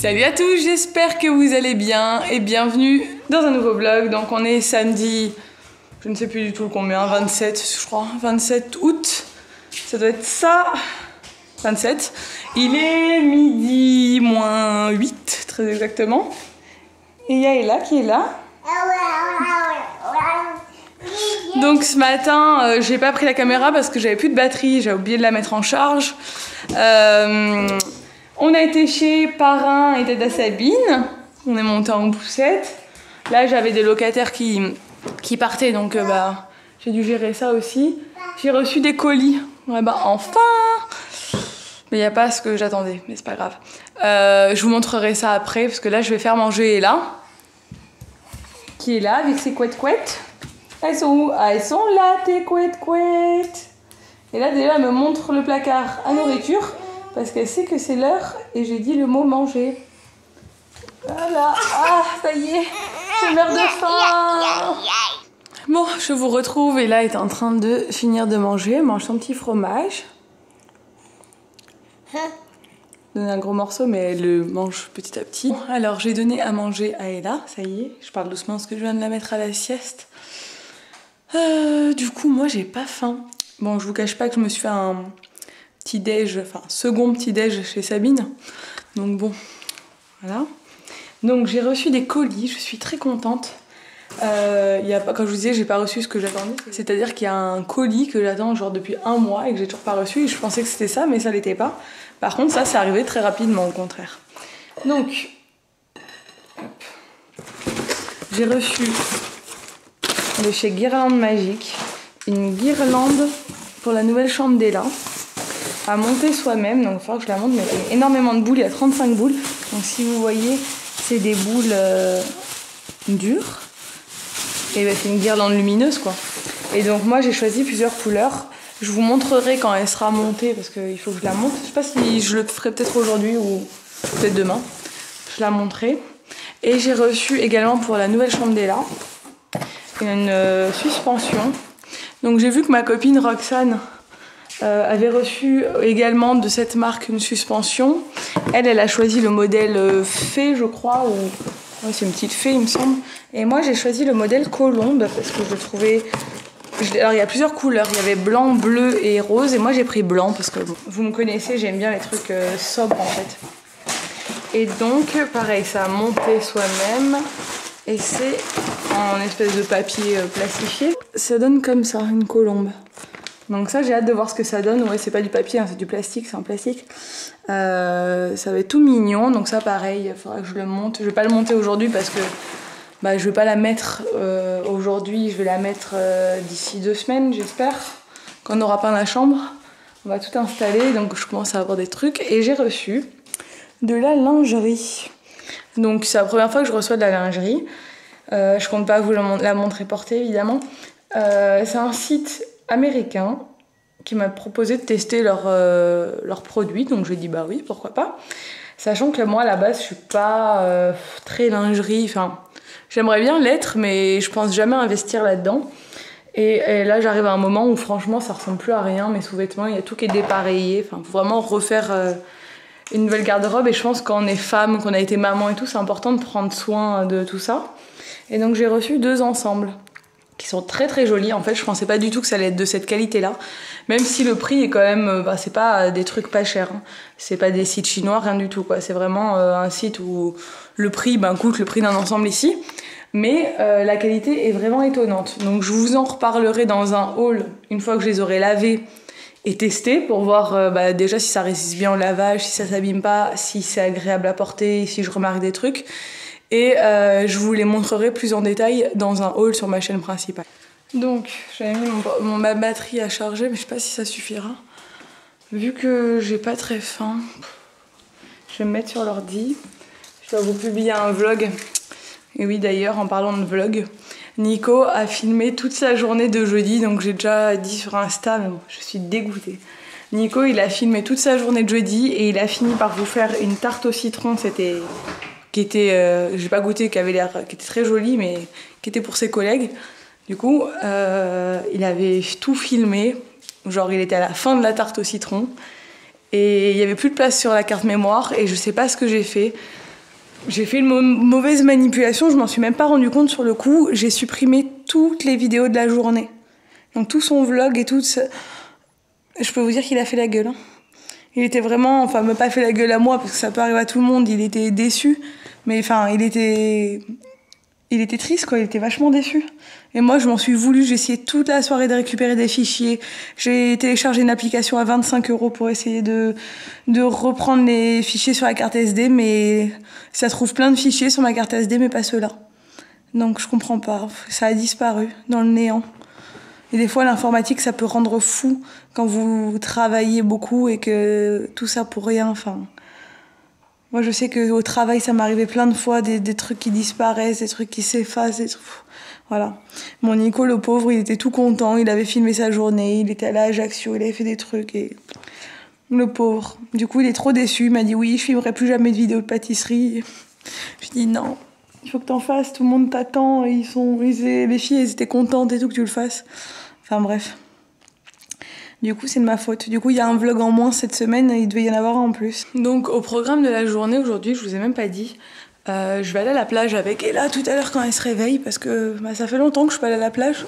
Salut à tous, j'espère que vous allez bien et bienvenue dans un nouveau vlog. Donc on est samedi, je ne sais plus du tout combien, 27 je crois, 27 août, ça doit être ça, 27. Il est midi moins 8 très exactement. Et il y a Ella qui est là. Donc ce matin, j'ai pas pris la caméra parce que j'avais plus de batterie, j'ai oublié de la mettre en charge. On a été chez Parrain et Dada Sabine, on est monté en poussette. Là j'avais des locataires qui partaient donc j'ai dû gérer ça aussi. J'ai reçu des colis, ouais, enfin. Mais il n'y a pas ce que j'attendais, mais c'est pas grave. Je vous montrerai ça après parce que là je vais faire manger Ella, qui est là avec ses couettes-couettes. Elles sont où? Ah, elles sont là, tes couettes-couettes. Et là, déjà, elle me montre le placard à nourriture parce qu'elle sait que c'est l'heure et j'ai dit le mot manger. Voilà. Ah, ça y est, je meurs de faim. Bon, je vous retrouve et là, elle est en train de finir de manger. Elle mange son petit fromage. Donne un gros morceau, mais elle le mange petit à petit. Bon, alors, j'ai donné à manger à Ella, ça y est. Je parle doucement parce que je viens de la mettre à la sieste. Du coup, moi, j'ai pas faim. Bon, je vous cache pas que je me suis fait un petit déj, enfin, second petit déj chez Sabine. Donc bon, voilà. Donc j'ai reçu des colis, je suis très contente. Comme je vous disais, j'ai pas reçu ce que j'attendais. C'est-à-dire qu'il y a un colis que j'attends genre depuis un mois et que j'ai toujours pas reçu. Et je pensais que c'était ça, mais ça l'était pas. Par contre, ça, c'est arrivé très rapidement, au contraire. Donc, j'ai reçu de chez Guirlande Magique une guirlande pour la nouvelle chambre d'Ella à monter soi-même. Donc il va falloir que je la monte, mais il y a énormément de boules, il y a 35 boules. Donc si vous voyez, c'est des boules dures. Et c'est une guirlande lumineuse quoi. Et donc moi j'ai choisi plusieurs couleurs. Je vous montrerai quand elle sera montée parce qu'il faut que je la monte. Je sais pas si je le ferai peut-être aujourd'hui ou peut-être demain. Je la monterai. Et j'ai reçu également pour la nouvelle chambre d'Ella une suspension. Donc j'ai vu que ma copine Roxane avait reçu également de cette marque une suspension. Elle a choisi le modèle Fée, je crois, ou ouais, c'est une petite Fée, il me semble. Et moi j'ai choisi le modèle Colombe parce que je le trouvais. Alors il y a plusieurs couleurs, il y avait blanc, bleu et rose. Et moi j'ai pris blanc parce que bon, vous me connaissez, j'aime bien les trucs sobres en fait. Et donc pareil, ça a monté soi-même. Et c'est en espèce de papier plastifié. Ça donne comme ça, une colombe. Donc ça, j'ai hâte de voir ce que ça donne. Ouais, c'est pas du papier, hein, c'est du plastique, c'est en plastique. Ça va être tout mignon. Donc ça, pareil, il faudra que je le monte. Je vais pas le monter aujourd'hui parce que je vais pas la mettre aujourd'hui. Je vais la mettre d'ici 2 semaines, j'espère. Quand on aura peint la chambre, on va tout installer. Donc je commence à avoir des trucs. Et j'ai reçu de la lingerie. Donc c'est la première fois que je reçois de la lingerie. Je compte pas vous la montrer portée évidemment. C'est un site américain qui m'a proposé de tester leurs produits. Donc je lui ai dit bah oui, pourquoi pas. Sachant que moi à la base je suis pas très lingerie. Enfin j'aimerais bien l'être mais je pense jamais investir là-dedans. Et là j'arrive à un moment où franchement ça ressemble plus à rien. Mes sous-vêtements, il y a tout qui est dépareillé. Enfin faut vraiment refaire une nouvelle garde-robe et je pense quand on est femme, qu'on a été maman et tout, c'est important de prendre soin de tout ça. Et donc j'ai reçu 2 ensembles qui sont très très jolis. En fait, je pensais pas du tout que ça allait être de cette qualité-là, même si le prix est quand même, c'est pas des trucs pas chers. Hein. C'est pas des sites chinois, rien du tout quoi. C'est vraiment un site où le prix coûte le prix d'un ensemble ici, mais la qualité est vraiment étonnante. Donc je vous en reparlerai dans un haul une fois que je les aurai lavés et tester pour voir déjà si ça résiste bien au lavage, si ça s'abîme pas, si c'est agréable à porter, si je remarque des trucs. Et je vous les montrerai plus en détail dans un haul sur ma chaîne principale. Donc j'avais mis ma batterie à charger, mais je sais pas si ça suffira. Vu que j'ai pas très faim, je vais me mettre sur l'ordi. Je dois vous publier un vlog. Et oui d'ailleurs, en parlant de vlog, Nico a filmé toute sa journée de jeudi, donc j'ai déjà dit sur Insta, mais bon, je suis dégoûtée. Nico, il a filmé toute sa journée de jeudi et il a fini par vous faire une tarte au citron, qui était, j'ai pas goûté, qui était très jolie, mais qui était pour ses collègues. Du coup, il avait tout filmé, genre il était à la fin de la tarte au citron et il y avait plus de place sur la carte mémoire et je sais pas ce que j'ai fait. J'ai fait une mauvaise manipulation, je m'en suis même pas rendu compte sur le coup. J'ai supprimé toutes les vidéos de la journée. Donc tout son vlog et tout... Je peux vous dire qu'il a fait la gueule. Hein. Il était vraiment... Enfin, me pas fait la gueule à moi, parce que ça peut arriver à tout le monde. Il était déçu. Mais enfin, il était triste, quoi. Il était vachement déçu. Et moi, je m'en suis voulu. J'ai essayé toute la soirée de récupérer des fichiers. J'ai téléchargé une application à 25 € pour essayer de reprendre les fichiers sur la carte SD. Mais ça trouve plein de fichiers sur ma carte SD, mais pas ceux-là. Donc, je comprends pas. Ça a disparu dans le néant. Et des fois, l'informatique, ça peut rendre fou quand vous travaillez beaucoup et que tout ça pour rien. Enfin, moi, je sais qu'au travail, ça m'arrivait plein de fois, des trucs qui disparaissent, des trucs qui s'effacent, des trucs... Voilà. Mon Nico, le pauvre, il était tout content. Il avait filmé sa journée, il était allé à Ajaccio, il avait fait des trucs et... Le pauvre. Du coup, il est trop déçu. Il m'a dit oui, je filmerai plus jamais de vidéos de pâtisserie. Je dis non, il faut que t'en fasses, tout le monde t'attend. Les filles, elles étaient contentes et tout que tu le fasses. Enfin bref. Du coup, c'est de ma faute. Du coup, il y a un vlog en moins cette semaine, il devait y en avoir un en plus. Donc, au programme de la journée aujourd'hui, je vous ai même pas dit, je vais aller à la plage avec Ella tout à l'heure quand elle se réveille, parce que ça fait longtemps que je suis pas allée à la plage,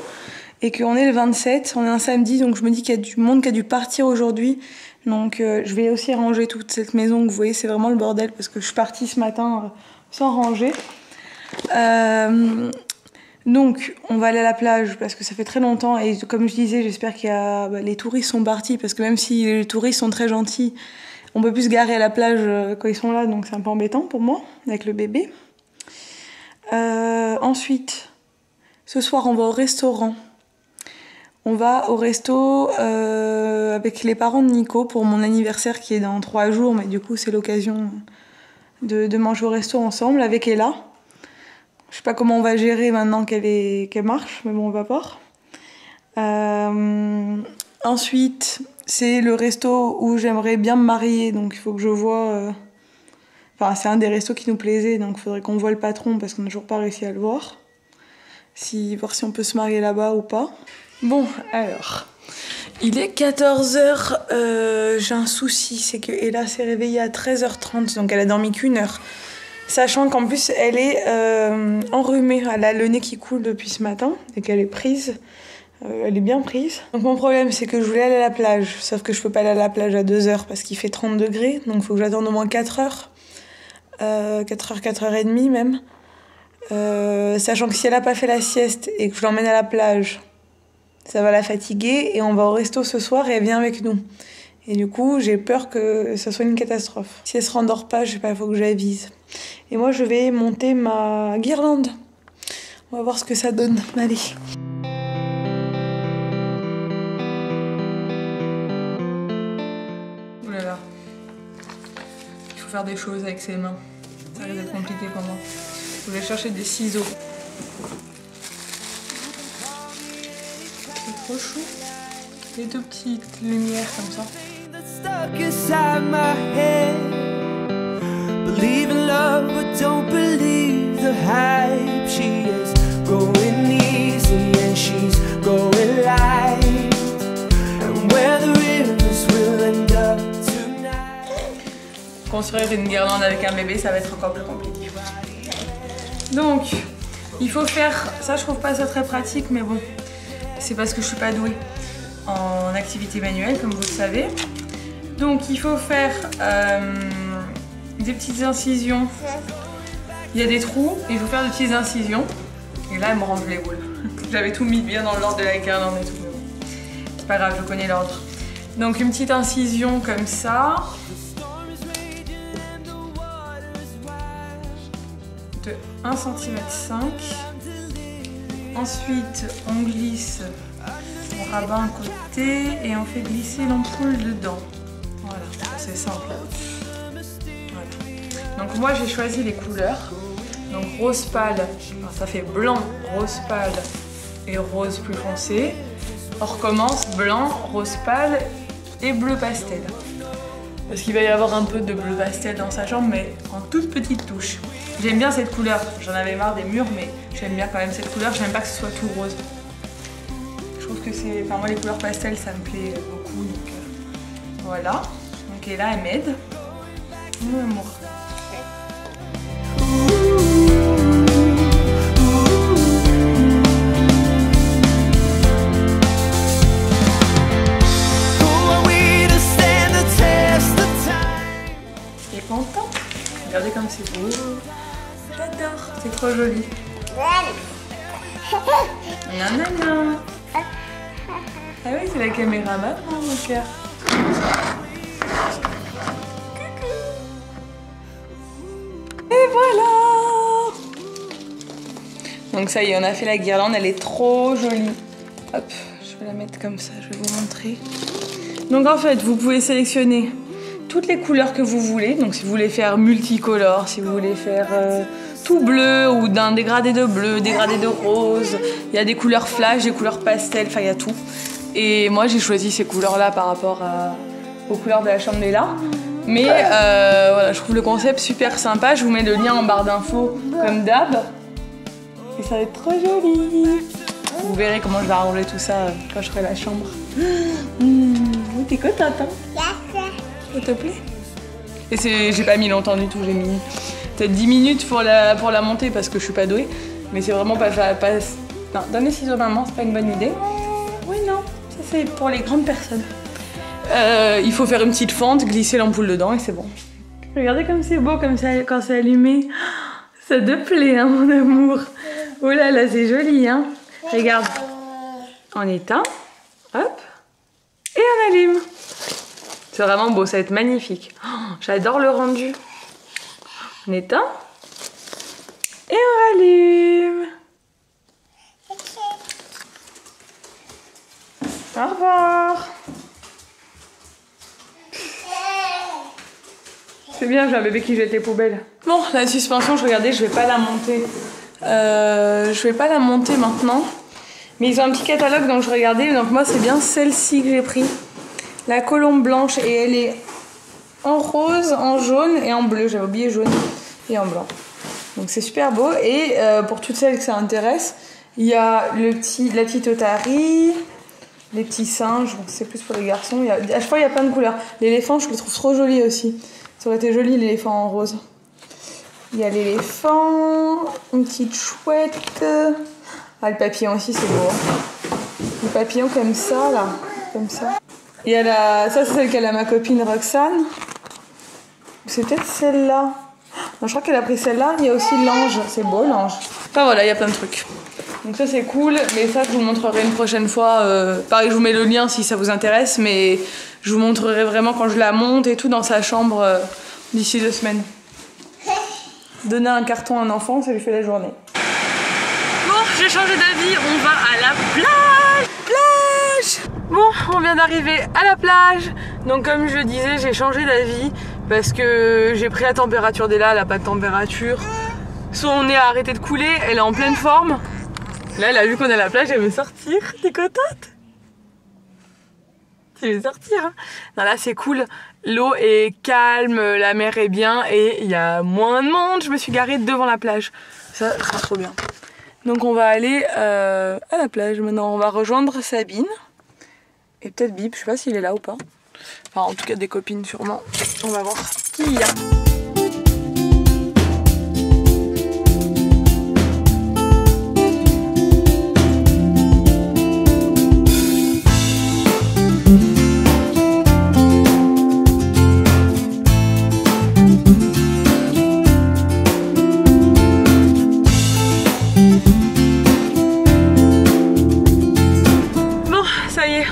et qu'on est le 27, on est un samedi, donc je me dis qu'il y a du monde qui a dû partir aujourd'hui. Donc, je vais aussi ranger toute cette maison que vous voyez, c'est vraiment le bordel, parce que je suis partie ce matin sans ranger. Donc, on va aller à la plage parce que ça fait très longtemps et comme je disais, j'espère qu'il y a... les touristes sont partis parce que même si les touristes sont très gentils, on peut plus se garer à la plage quand ils sont là, donc c'est un peu embêtant pour moi, avec le bébé. Ensuite, ce soir, on va au restaurant. On va au resto avec les parents de Nico pour mon anniversaire qui est dans 3 jours, mais du coup, c'est l'occasion de manger au resto ensemble avec Ella. Je sais pas comment on va gérer maintenant qu'elle marche, mais bon, on va voir. Ensuite, c'est le resto où j'aimerais bien me marier, donc il faut que je vois... Enfin, c'est un des restos qui nous plaisait, donc il faudrait qu'on voit le patron parce qu'on n'a toujours pas réussi à le voir. Voir si on peut se marier là-bas ou pas. Bon, alors... Il est 14h, j'ai un souci, c'est qu'Ella s'est réveillée à 13h30, donc elle a dormi qu'1 heure. Sachant qu'en plus, elle est enrhumée. Elle a le nez qui coule depuis ce matin et qu'elle est prise. Elle est bien prise. Donc mon problème, c'est que je voulais aller à la plage. Sauf que je peux pas aller à la plage à 2h parce qu'il fait 30 degrés. Donc il faut que j'attende au moins 4 heures. 4 heures, 4h30 même. Sachant que si elle a pas fait la sieste et que je l'emmène à la plage, ça va la fatiguer. Et on va au resto ce soir et elle vient avec nous. Et du coup, j'ai peur que ça soit une catastrophe. Si elle se rendort pas, je sais pas, il faut que j'avise. Et moi, je vais monter ma guirlande. On va voir ce que ça donne. Allez. Ouh là là. Il faut faire des choses avec ses mains. Ça risque d'être compliqué pour moi. Je vais chercher des ciseaux. C'est trop chou. Des tout petites lumières comme ça. Believe in love, but don't believe the hype. She is going easy and she's going light. And where the rivers will end up tonight. Construire une guirlande avec un bébé, ça va être encore plus compliqué. Donc, il faut faire... Ça, je trouve pas ça très pratique, mais bon. C'est parce que je suis pas douée en activité manuelle, comme vous le savez. Donc, il faut faire... des petites incisions. Il y a des trous et il faut faire des petites incisions. Et là, elle me range les boules. J'avais tout mis bien dans l'ordre de la guirlande et tout. C'est pas grave, je connais l'ordre. Donc une petite incision comme ça. De 1,5 cm. Ensuite, on glisse, on rabat un côté et on fait glisser l'ampoule dedans. Voilà, c'est simple. Donc moi j'ai choisi les couleurs, donc rose pâle, alors ça fait blanc, rose pâle et rose plus foncé. On recommence blanc, rose pâle et bleu pastel. Parce qu'il va y avoir un peu de bleu pastel dans sa chambre, mais en toute petite touche. J'aime bien cette couleur, j'en avais marre des murs, mais j'aime bien quand même cette couleur, j'aime pas que ce soit tout rose. Je trouve que c'est... Enfin moi les couleurs pastel ça me plaît beaucoup, donc voilà. Donc et là elle m'aide. Mon amour. trop joli. Nanana. Ah oui, c'est la caméra maintenant, mon cœur. Et voilà. Donc ça y est, on a fait la guirlande, elle est trop jolie. Hop, je vais la mettre comme ça, je vais vous montrer. Donc en fait, vous pouvez sélectionner toutes les couleurs que vous voulez. Donc si vous voulez faire multicolore, si vous voulez faire tout bleu ou d'un dégradé de bleu, dégradé de rose. Il y a des couleurs flash, des couleurs pastel, enfin il y a tout. Et moi j'ai choisi ces couleurs-là par rapport aux couleurs de la chambre d'Ella. Mais voilà, je trouve le concept super sympa. Je vous mets le lien en barre d'infos comme d'hab. Et ça va être trop joli. Vous verrez comment je vais arranger tout ça quand je ferai la chambre. T'es contente, hein? Ça te plaît? Et j'ai pas mis longtemps du tout, j'ai mis peut-être 10 minutes pour la monter parce que je suis pas douée. Mais c'est vraiment pas... Non, donner les ciseaux à maman, c'est pas une bonne idée. Oui, non, ça c'est pour les grandes personnes. Il faut faire une petite fente, glisser l'ampoule dedans et c'est bon. Regardez comme c'est beau comme ça quand c'est allumé. Ça te plaît, hein, mon amour? Oh là là, c'est joli, hein? Regarde. On éteint, hop, et on allume. C'est vraiment beau, ça va être magnifique. Oh, j'adore le rendu. On éteint et on rallume. Au revoir. C'est bien, j'ai un bébé qui jette les poubelles. Bon, la suspension, je regardais, je vais pas la monter. Je vais pas la monter maintenant. Mais ils ont un petit catalogue, donc je regardais. Donc moi, c'est bien celle-ci que j'ai pris. La colombe blanche, et elle est en rose, en jaune et en bleu. J'avais oublié jaune et en blanc. Donc c'est super beau. Et pour toutes celles que ça intéresse, il y a la petite otarie, les petits singes. Bon, c'est plus pour les garçons. À chaque fois, il y a plein de couleurs. L'éléphant, je le trouve trop joli aussi. Ça aurait été joli, l'éléphant en rose. Il y a l'éléphant, une petite chouette. Ah, le papillon aussi, c'est beau. Le papillon comme ça, là. Comme ça. Il y a ça, c'est celle qu'elle a ma copine Roxane. C'est peut-être celle-là. Non, je crois qu'elle a pris celle-là. Il y a aussi l'ange. C'est beau, l'ange. Enfin, voilà, il y a plein de trucs. Donc ça, c'est cool. Mais ça, je vous montrerai une prochaine fois. Pareil, je vous mets le lien si ça vous intéresse. Mais je vous montrerai vraiment quand je la monte et tout dans sa chambre d'ici 2 semaines. Donner un carton à un enfant, ça lui fait la journée. Bon, j'ai changé d'avis, on va à la plage. Bon, on vient d'arriver à la plage. Donc comme je le disais, j'ai changé d'avis parce que j'ai pris la température d'Ella, elle n'a pas de température. Son nez a arrêté de couler, elle est en pleine forme. Là, elle a vu qu'on est à la plage, elle veut sortir. T'es contente? Tu veux sortir, hein? Non, là c'est cool, l'eau est calme, la mer est bien et il y a moins de monde. Je me suis garée devant la plage, ça sera trop bien. Donc on va aller à la plage maintenant, on va rejoindre Sabine et peut-être Bib, je sais pas s'il est là ou pas. Enfin en tout cas des copines sûrement, on va voir qui il y a.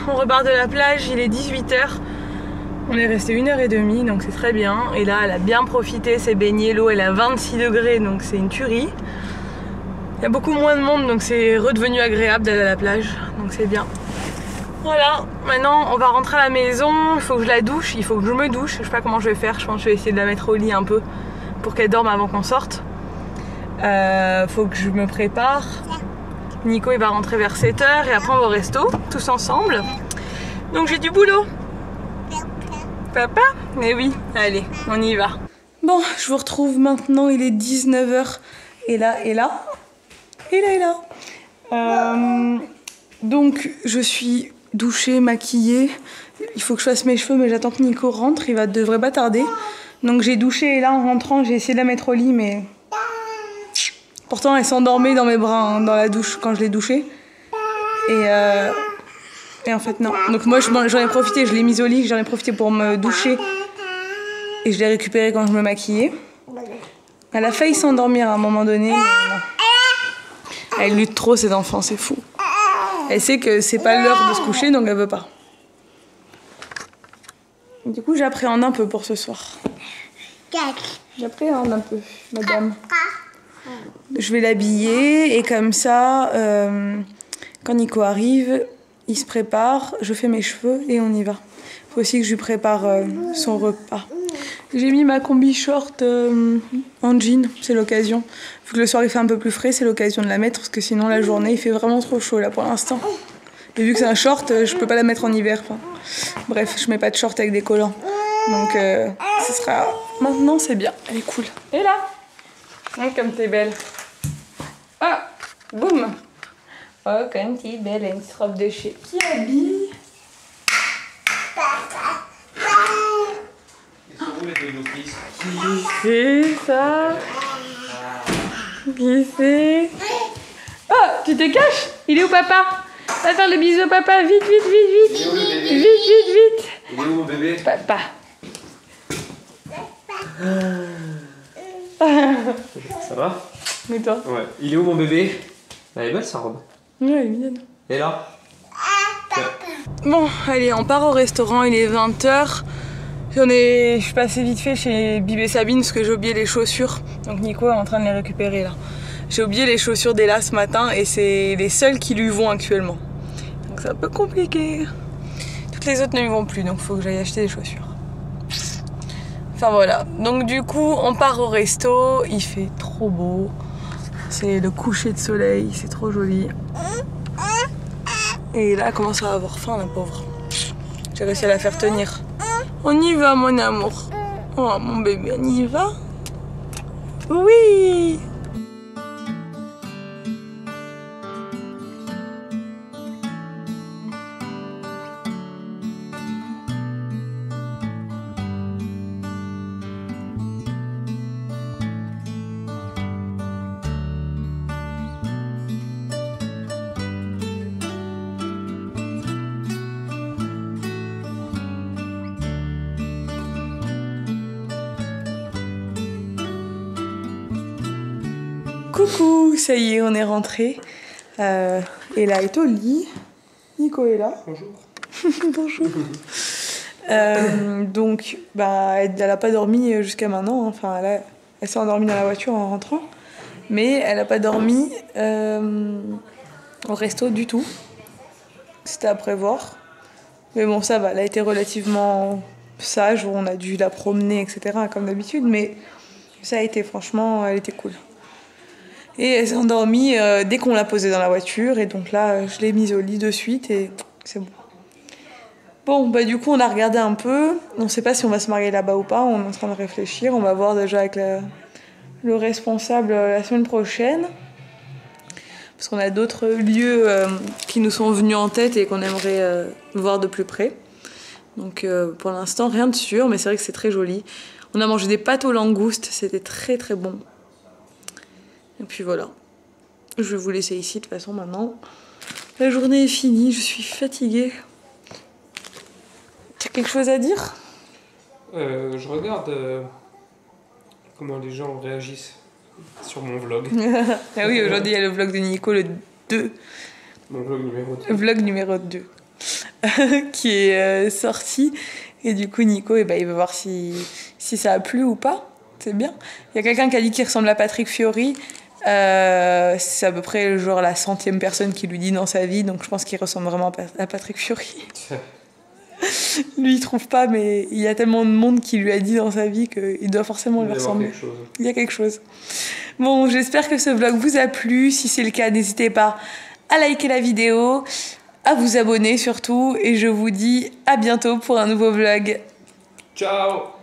On repart de la plage, il est 18 h. On est resté 1h30 donc c'est très bien. Et là elle a bien profité, s'est baignée, l'eau elle est à 26 degrés donc c'est une tuerie. Il y a beaucoup moins de monde donc c'est redevenu agréable d'aller à la plage, donc c'est bien. Voilà, maintenant on va rentrer à la maison, il faut que je la douche, il faut que je me douche. Je sais pas comment je vais faire, je pense que je vais essayer de la mettre au lit un peu pour qu'elle dorme avant qu'on sorte. Faut que je me prépare. Nico il va rentrer vers 7 h et après on va au resto, tous ensemble. Donc j'ai du boulot. Papa? Mais oui, allez, on y va. Bon, je vous retrouve maintenant, il est 19 h. Et là, donc je suis douchée, maquillée. Il faut que je fasse mes cheveux mais j'attends que Nico rentre, devrait pas tarder. Donc j'ai douché et là en rentrant j'ai essayé de la mettre au lit mais... Pourtant, elle s'endormait dans mes bras, hein, dans la douche, quand je l'ai douchée. Et en fait, non. Donc moi, j'en ai profité, je l'ai mise au lit, j'en ai profité pour me doucher. Et je l'ai récupérée quand je me maquillais. Elle a failli s'endormir à un moment donné, mais non. Elle lutte trop, cette enfant, c'est fou. Elle sait que c'est pas l'heure de se coucher, donc elle veut pas. Du coup, j'appréhende un peu pour ce soir. J'appréhende un peu, madame. Je vais l'habiller et comme ça, quand Nico arrive, il se prépare, je fais mes cheveux et on y va. Il faut aussi que je lui prépare son repas. J'ai mis ma combi short en jean, c'est l'occasion. Vu que le soir il fait un peu plus frais, c'est l'occasion de la mettre parce que sinon la journée il fait vraiment trop chaud là pour l'instant. Et vu que c'est un short, je peux pas la mettre en hiver. Enfin, bref, je mets pas de short avec des collants. Donc ce sera... Maintenant c'est bien, elle est cool. Et là, comme t'es belle. Ah, boum. Oh, comme t'es belle, une robe de chez qui habille. Qui c'est ça? Qui c'est? Oh, tu te caches? Il est où papa? Va faire le bisou au papa, vite, vite, vite, vite. Vite, vite, vite. Il est où mon bébé? Papa. Ça va? Et toi? Ouais. Il est où mon bébé? Elle est belle sa robe. Ouais, elle est mignonne. Et là? Bon, allez, on part au restaurant, il est 20h. Je suis passée vite fait chez Bib et Sabine parce que j'ai oublié les chaussures. Donc Nico est en train de les récupérer là. J'ai oublié les chaussures d'Ella ce matin et c'est les seules qui lui vont actuellement. Donc c'est un peu compliqué. Toutes les autres ne lui vont plus, donc il faut que j'aille acheter des chaussures. Enfin voilà, donc du coup on part au resto, il fait trop beau. C'est le coucher de soleil, c'est trop joli. Et là elle commence à avoir faim la pauvre. J'ai réussi à la faire tenir. On y va mon amour. Oh mon bébé, on y va? Oui! Coucou, ça y est, on est rentré. Ella est au lit. Nico est là. Bonjour. Bonjour. Donc, bah, elle n'a pas dormi jusqu'à maintenant. Enfin, elle s'est endormie dans la voiture en rentrant. Mais elle n'a pas dormi au resto du tout. C'était à prévoir. Mais bon, ça va. Elle a été relativement sage. On a dû la promener, etc. comme d'habitude. Mais ça a été, franchement, elle était cool. Et elle s'est endormie dès qu'on l'a posée dans la voiture. Et donc là, je l'ai mise au lit de suite et c'est bon. Bon, bah du coup, on a regardé un peu. On ne sait pas si on va se marier là-bas ou pas. On est en train de réfléchir. On va voir déjà avec le responsable la semaine prochaine. Parce qu'on a d'autres lieux qui nous sont venus en tête et qu'on aimerait voir de plus près. Donc pour l'instant, rien de sûr, mais c'est vrai que c'est très joli. On a mangé des pâtes aux langoustes. C'était très très bon. Et puis voilà, je vais vous laisser ici de toute façon maintenant. La journée est finie, je suis fatiguée. Tu as quelque chose à dire? Je regarde comment les gens réagissent sur mon vlog. Ah oui, aujourd'hui il y a le vlog de Nico, le 2. Mon vlog numéro 2. Vlog numéro 2. Qui est sorti. Et du coup Nico, il va voir si ça a plu ou pas. C'est bien. Il y a quelqu'un qui a dit qu'il ressemble à Patrick Fiori. C'est à peu près genre la 100e personne qui lui dit dans sa vie, donc je pense qu'il ressemble vraiment à Patrick Fiori. Lui il trouve pas, mais il y a tellement de monde qui lui a dit dans sa vie qu'il doit forcément lui ressembler. Il y a quelque chose. Bon, j'espère que ce vlog vous a plu. Si c'est le cas, n'hésitez pas à liker la vidéo, à vous abonner surtout, et je vous dis à bientôt pour un nouveau vlog. Ciao!